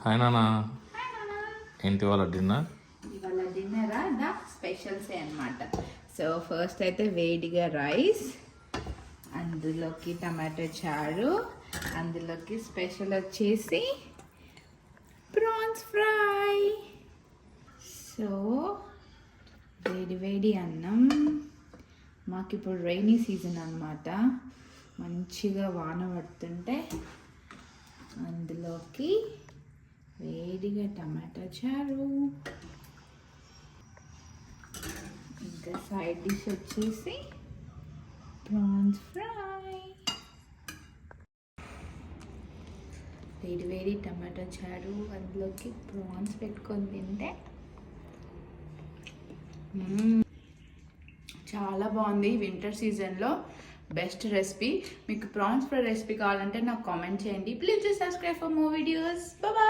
Hi నానా, ఏంటి వాళ్ళ డిన్నర్? ఇవాళ డిన్నరా స్పెషల్సే అనమాట. సో ఫస్ట్ అయితే వేడిగా రైస్, అందులోకి టమాటో చారు, అందులోకి స్పెషల్ వచ్చేసి ప్రాన్స్ ఫ్రై. సో వేడి వేడి అన్నం. మాకు ఇప్పుడు రైనీ సీజన్ అన్నమాట. మంచిగా వాన పడుతుంటే అందులోకి వేడిగా టమాటా చారు, ఇంకా సైడ్ డిష్ వచ్చేసి ప్రాన్స్ ఫ్రై. వేడి వేడి టమాటా చారు, అందులోకి ప్రాన్స్ పెట్టుకొని తింటే చాలా బాగుంది. వింటర్ సీజన్లో బెస్ట్ రెసిపీ. మీకు ప్రాన్స్ ఫ్రై రెసిపీ కావాలంటే నాకు కామెంట్ చేయండి. Please subscribe for more videos. Bye.